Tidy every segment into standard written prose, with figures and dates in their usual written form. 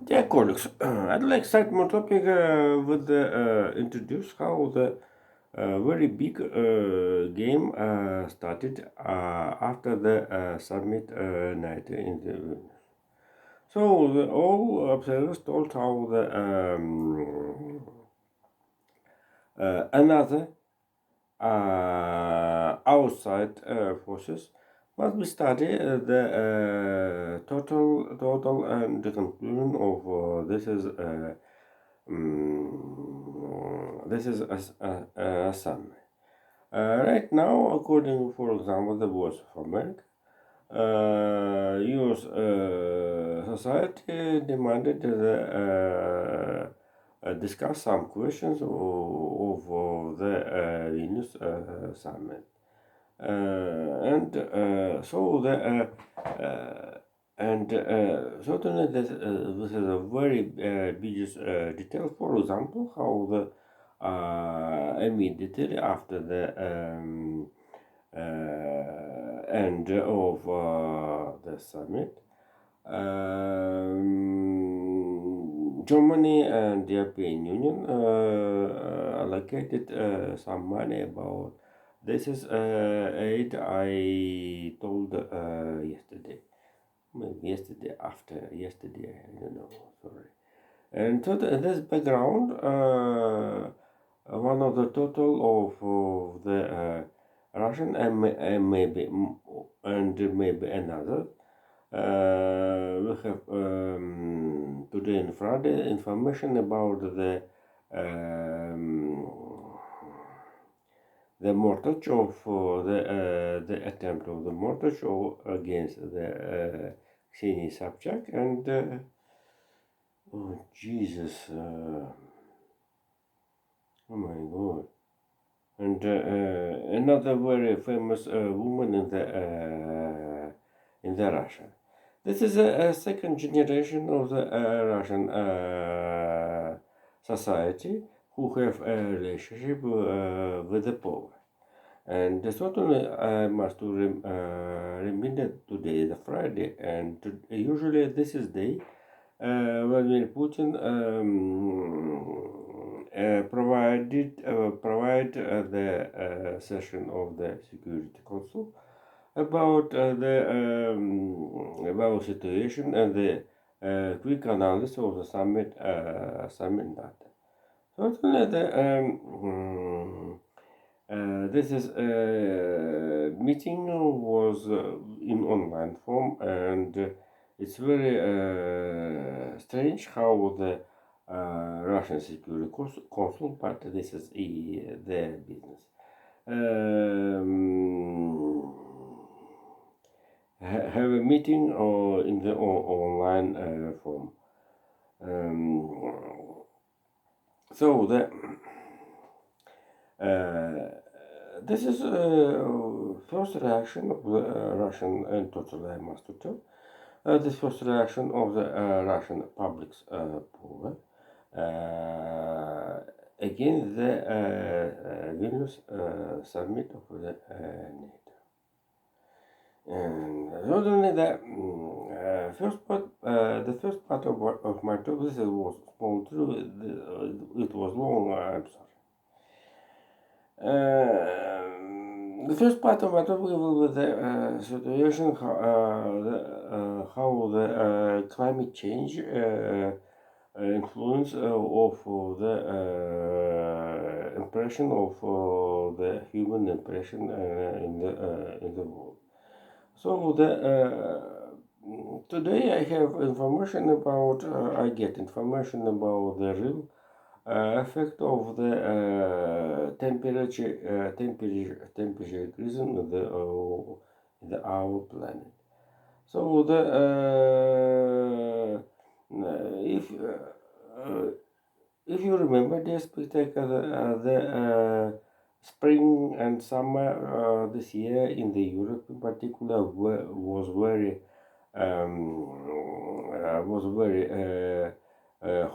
Yeah, colleagues, I'd like to start my topic with introduce how the very big game started after the summit night in the. So all observers told how the another outside forces must be studied. The total and the conclusion of this is a summary. Right now, according, for example, the Voice of America, U.S. Society demanded discuss some questions of the Venus summit. So the and certainly this is a very big detail. For example, how the immediately after the end of the summit, Germany and the European Union allocated some money about this is aid I told yesterday, maybe yesterday after yesterday, I don't know, sorry. And to this background, one of the total of the Russian and maybe another. We have today in Friday information about the mortgage of the attempt of the mortgage against the Ksenia Sobchak and oh Jesus, oh my God, and another very famous woman in the Russia. This is a second generation of the Russian society who have a relationship with the power. And certainly I must remind that today is a Friday, and usually this is day Vladimir Putin provide the session of the Security Council about about situation and the quick analysis of the summit data. Certainly, this is meeting was in online form, and it's very strange how the Russian Security Council, but this is their business. Um, have a meeting or in the online form. So the this is first reaction of the Russian, and totally I must tell, this first reaction of the Russian public's power against the Vilnius summit of the NATO. And not only that, the first part of my talk, this was small too. It was long. I'm sorry. The first part of my talk will be the situation how the climate change influence of the impression of the human impression in the world. So today I have information about I get information about the real effect of the temperature increase in our planet. So if you remember the spectacle, the spring and summer this year in the Europe in particular was very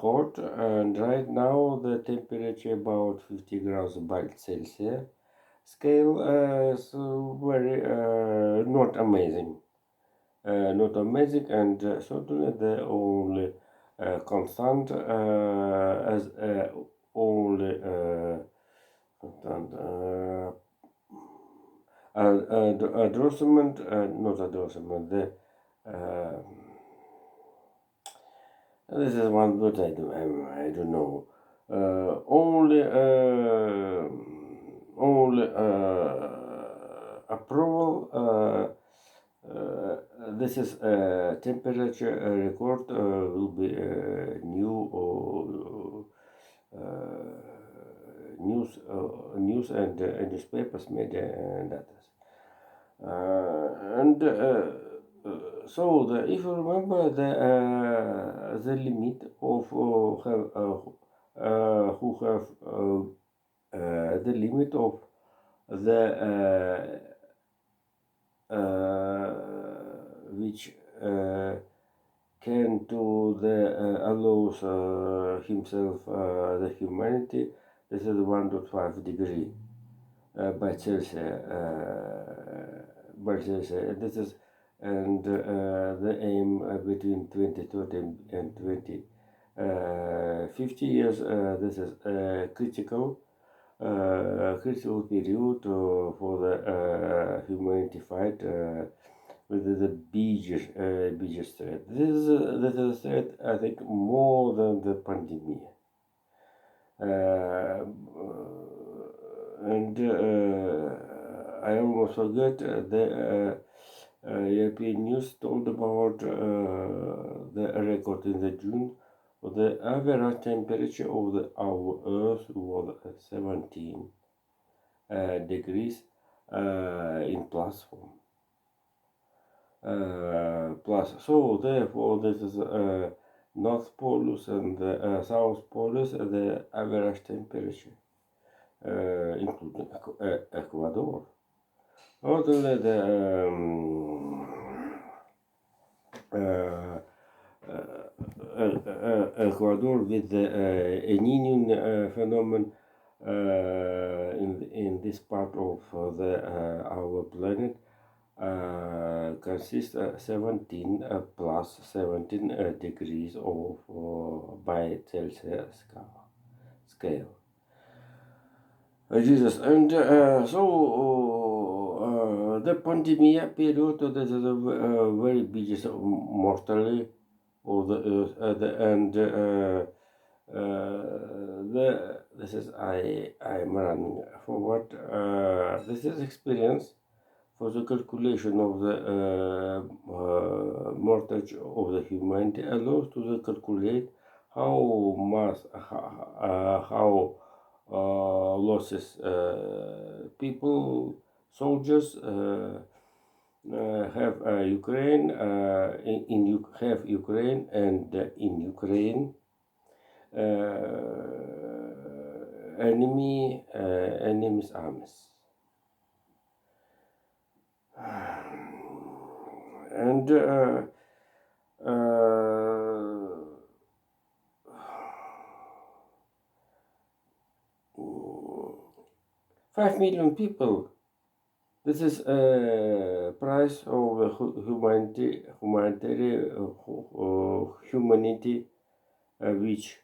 hot, and right now the temperature about 50 grams by Celsius scale is very not amazing. Not amazing, and certainly the only constant as only constant endorsement, not endorsement. Uh, this is one word I don't know. Only approval. This is temperature record will be new or news and newspapers media and others. And so if you remember the limit of who have the limit of the which can to the allows himself the humanity. This is 1.5 degree by Celsius. This is the aim between 2030 and 2050 years. This is critical period for the humanity fight with the biggest threat. This is a threat, I think, more than the pandemic. And I almost forgot the European news told about the record in the June. The average temperature of our Earth was 17 degrees in plus form. So therefore, this is North Polus and the South Polus, the average temperature, including Ecuador. Not only the Ecuador with the El Niño phenomenon in this part of our planet consists 17 plus 17 degrees of by Celsius scale. Jesus, and so the pandemic period, this is a very biggest mortality of the earth, and this is I'm running forward. This is experience for the calculation of the mortgage of the humanity allows to the calculate how much how losses people soldiers have Ukraine have Ukraine and in Ukraine enemy's armies. And 5 million people. This is price of humanity, which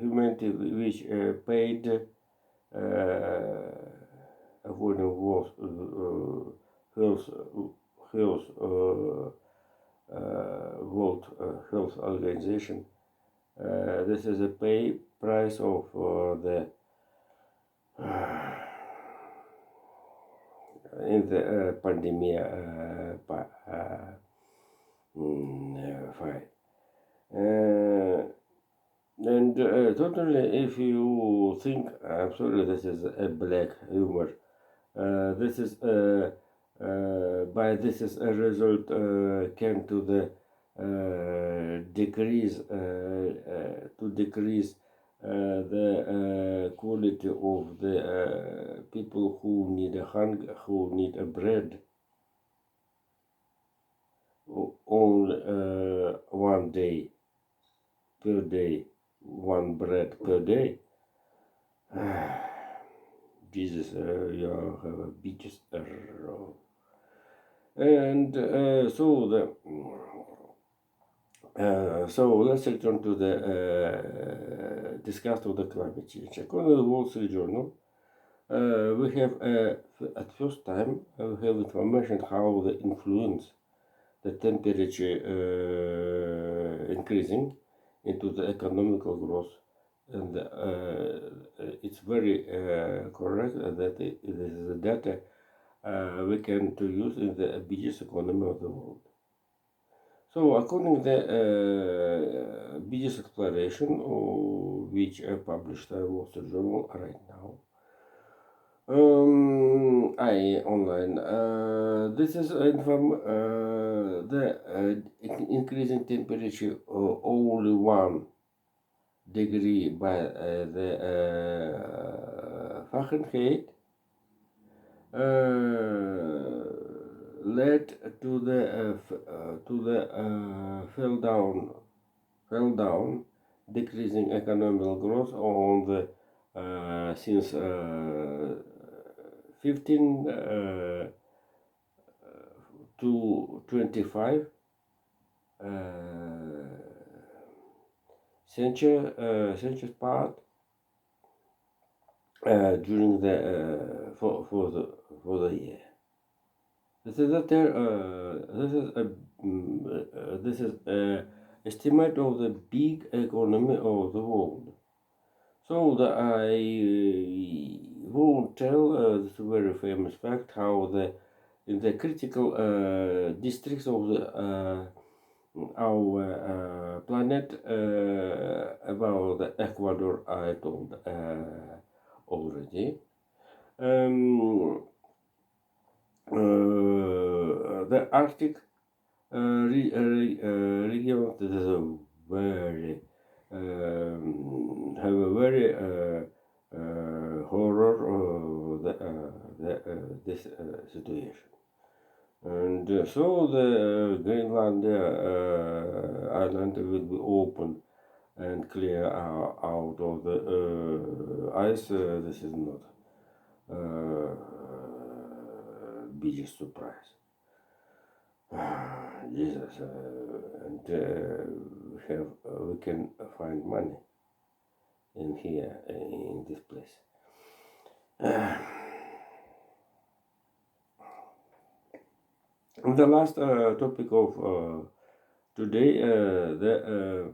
humanity which paid avoiding wars, health World Health Organization. This is a price of the in the pandemic fight. And totally, if you think, absolutely, this is a black humor. This is by this is a result came to the decrease the quality of the people who need a hunger, who need a bread. Only 1 day per day, one bread per day. Jesus, you have a biggest error. And so So let's return to the discuss of the climate change. According to the Wall Street Journal, we have at first time we have information how the influence the temperature increasing into the economical growth, and it's very correct that this is the data we can to use in the biggest economy of the world. So according to the biggest exploration which I published in Wall Street Journal right now, I online. This is the increasing temperature only 1 degree by the Fahrenheit led to the fell down decreasing economic growth on the since 15 to 25 centuries part during the for the year. This is a estimate of the big economy of the world. So I won't tell this very famous fact how in the critical districts of our planet about the Ecuador I told already. The Arctic region is a very have a very horror this situation, and so the Greenland island will be open and clear out of the ice. This is not biggest surprise. Jesus, and we can find money in here in this place. The last topic of today, the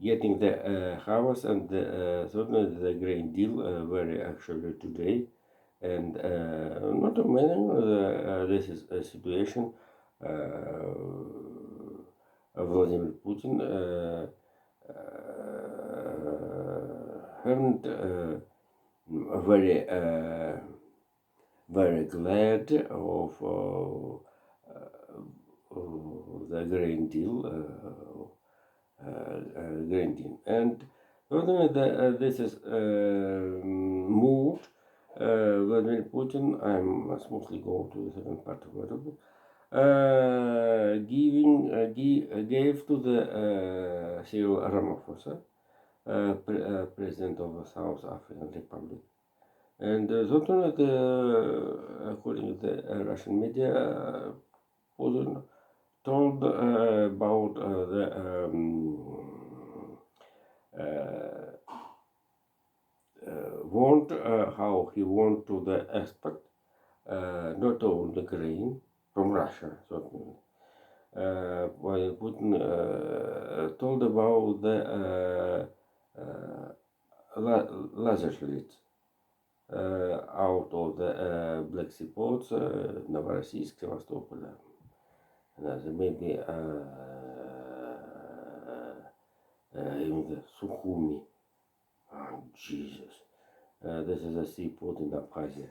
getting the harvest and certainly the grain deal very actually today, and not many. This is a situation. Vladimir Putin haven't very glad of the grain deal, and this is moved. Vladimir Putin, I must mostly go to the second part of it. Gave to the Cyril Ramaphosa, president of the South African Republic, and according to the Russian media, Putin told about the how he want to the export not only grain from Russia, certainly. While Putin told about the laser slits out of the Black Sea ports, Novorossiysk, Sevastopol, and maybe even the Sukhumi. Oh, Jesus. This is a seaport in Abkhazia.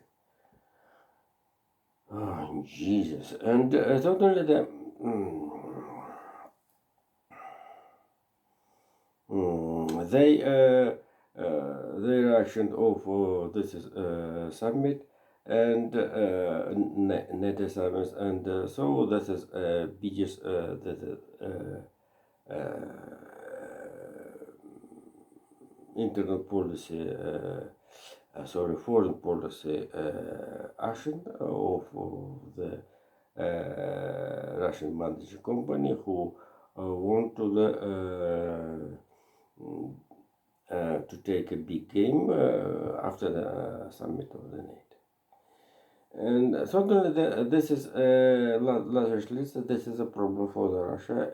Oh, Jesus. And certainly they reaction of this is summit and NATO summit, and so this is biggest internal policy, foreign policy action of the Russian management company who want to take a big game after the summit of the NATO. And certainly, this is largely this is a problem for the Russia.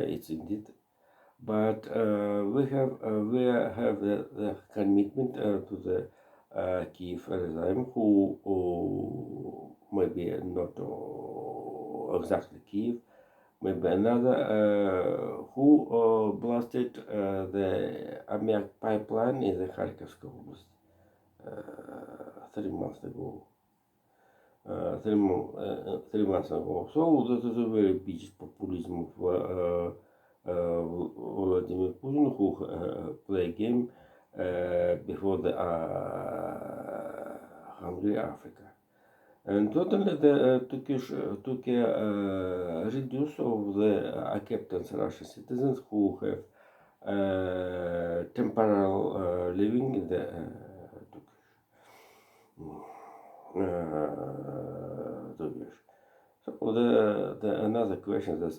It's indeed, but we have the commitment to the Kiev regime, who maybe not exactly Kiev, maybe another who blasted the Amyak pipeline in the Kharkiv Oblast 3 months ago. 3 months ago. So that is a very big populism of Vladimir Putin, who play game before the Hungary Africa. And totally the Turkey reduce of the acceptance Russian citizens who have temporal living in the Turkish. So the another question is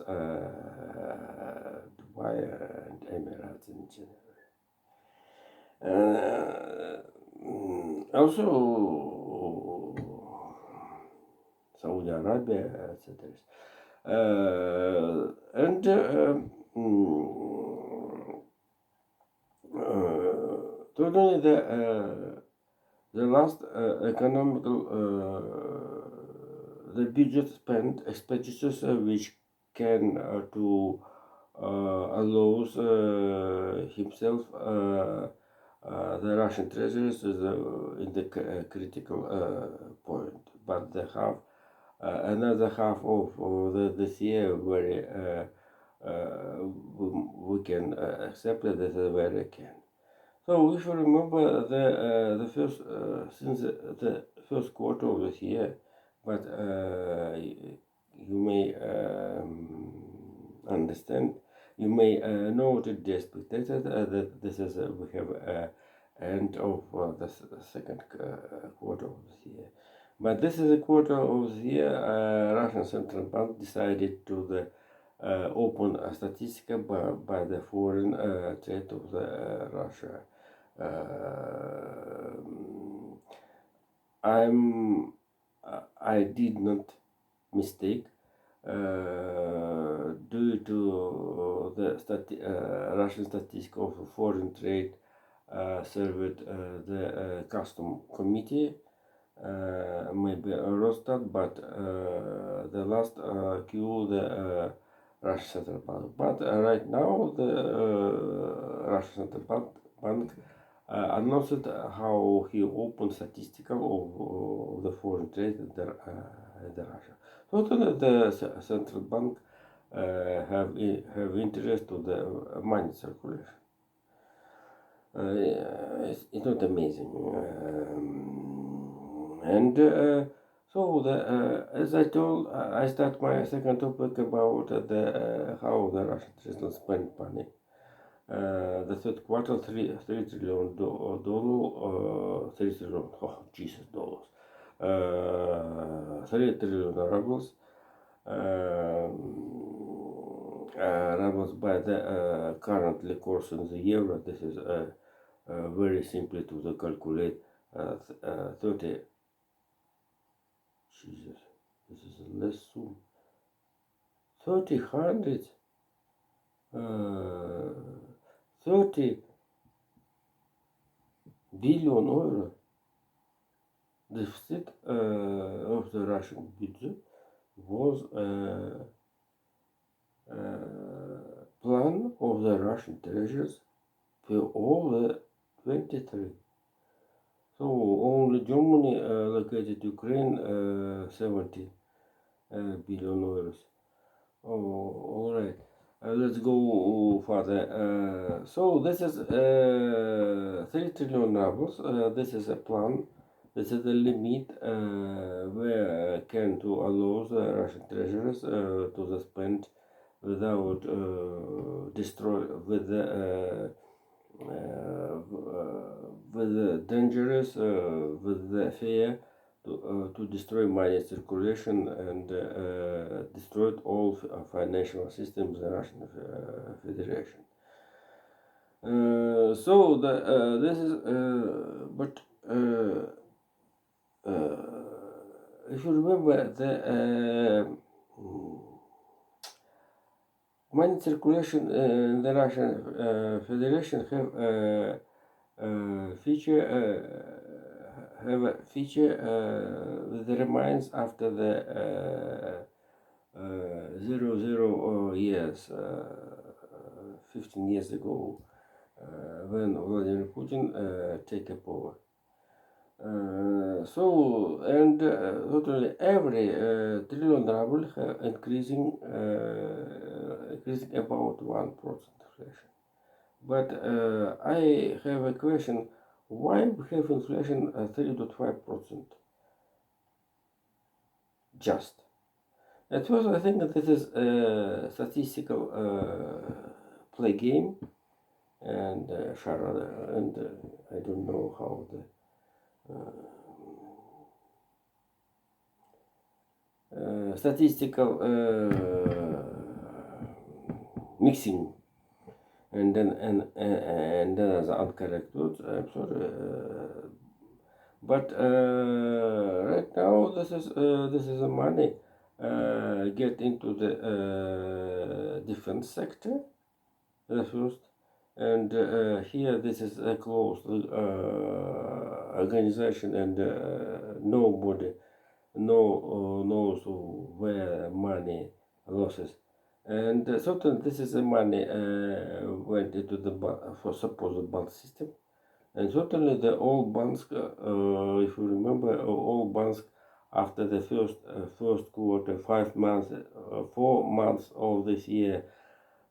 Dubai and Emirates in general. Also Saudi Arabia, etc. And totally the last economical the budget spent expenditures which can to allows himself the Russian treasuries is in the critical point, but they have another half of this year very we can accept that as a very can. So if you remember the first since the first quarter of this year, but you may understand, you may note the expectation that this is we have end of the second quarter of this year. But this is a quarter of the year Russian Central Bank decided to open a statistic by the foreign trade of the Russia. I did not mistake due to the Russian statistic of foreign trade served the custom committee, maybe Eurostat, but the last Q the Russian Central Bank. But right now the Russian Central Bank announced how he opened statistical of the foreign trade in the Russia. So the central bank have interest to the money circulation. It's not amazing, and so as I told, I start my second topic about how the Russian citizens spend money. The third quarter, $3 trillion, 3 trillion rubles, rubles by the currently course in the euro. This is very simply to calculate 30. Jesus, this is less soon. 30 hundred. 30 billion euro deficit of the Russian budget was plan of the Russian treasuries for all the 23. So only Germany allocated Ukraine 70 billion euros. Oh, all right. Let's go further. So this is 3 trillion rubles. This is a plan. This is the limit where can to allow the Russian treasuries to the spend without destroy with the dangerous with the fear to destroy money circulation and destroyed all financial systems in the Russian Federation. So this is, but if you remember, the money circulation in the Russian Federation have a feature that remains after the 00 years, 15 years ago, when Vladimir Putin take a power. So and totally every trillion ruble increasing about 1% inflation. But I have a question: why we have inflation 3.5%? Just at first, I think that this is a statistical play game and charade, and I don't know how the statistical mixing and then as uncorrected. I'm sorry, but right now this is a money get into the defense sector, the first, and here this is a closed organization, and nobody knows where money losses. And certainly this is the money went into the for supposed bank system, and certainly the old banks, if you remember, all banks after the first quarter, 5 months, 4 months of this year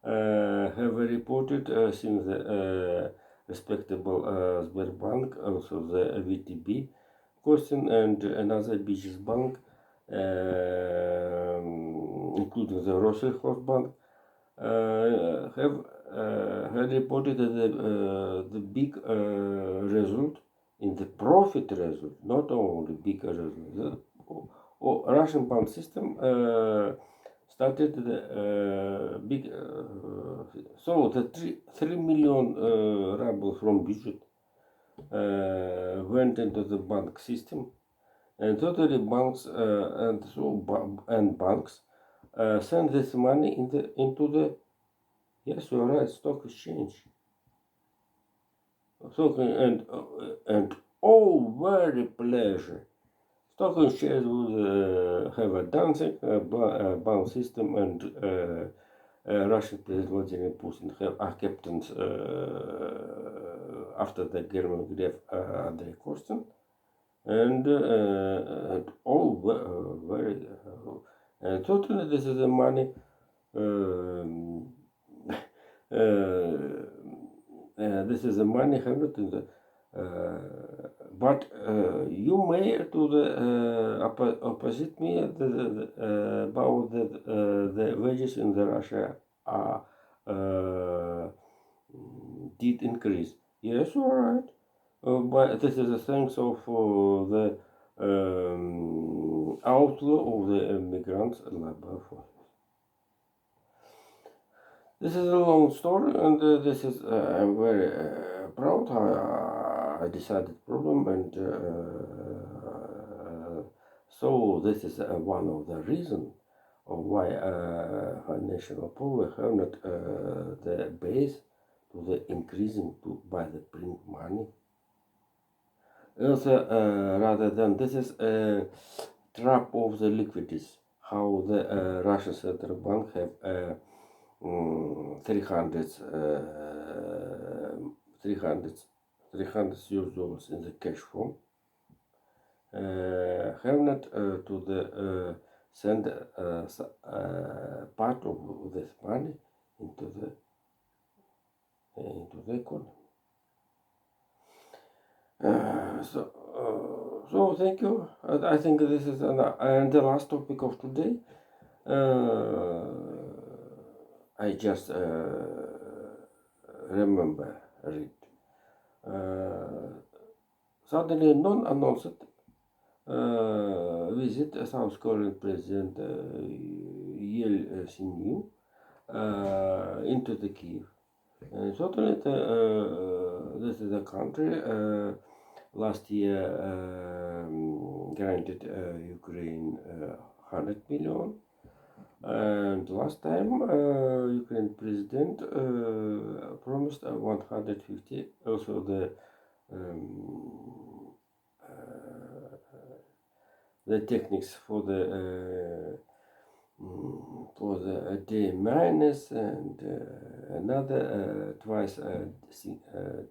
have reported since the respectable Sberbank, also the VTB question, and another business bank, including the Rossельхозbank, have reported the big result in the profit result, not only big result. The Russian bank system started the big, so the 3 million ruble from budget went into the bank system, and totally banks and banks send this money into the, yes, you're right, stock exchange. So and all very pleasure. Stock exchange will have a dancing bank system, and Russian President Vladimir Putin are captains after the German Gref, Andrei Kostin, and all very and totally this is the money. This is the money handled in the. But you may to the opposite me about the wages in the Russia are did increase. Yes, all right. But this is the thanks of the outlaw of the immigrants labor force. This is a long story, and this is I'm very proud how I decided problem, and so this is one of the reasons of why national power have not the base to the increasing to by the print money. Also, rather than this is a trap of the liquidities, how the Russian central bank have 300 US dollars in the cash form, have not to the send part of this money into the economy. So thank you. I think this is and the last topic of today. I just remember read. Suddenly, non-announced visit South Korean President Yeltsin into the Kiev. Certainly, this is a country last year granted Ukraine 100 million. And last time, Ukraine president promised 150. Also, um, uh, the techniques for the D minus and another twice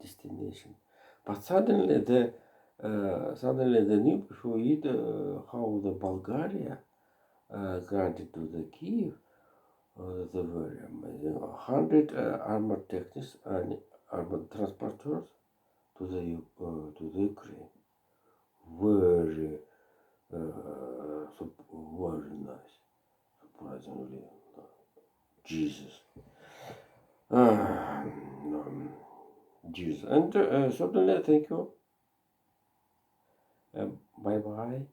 destination. But suddenly the new fluid how the Bulgaria granted to the Kiev the very amazing 100 armored technics and armored transporters to the Ukraine. Very very nice, surprisingly. Jesus. Jesus. And certainly, thank you. Bye bye.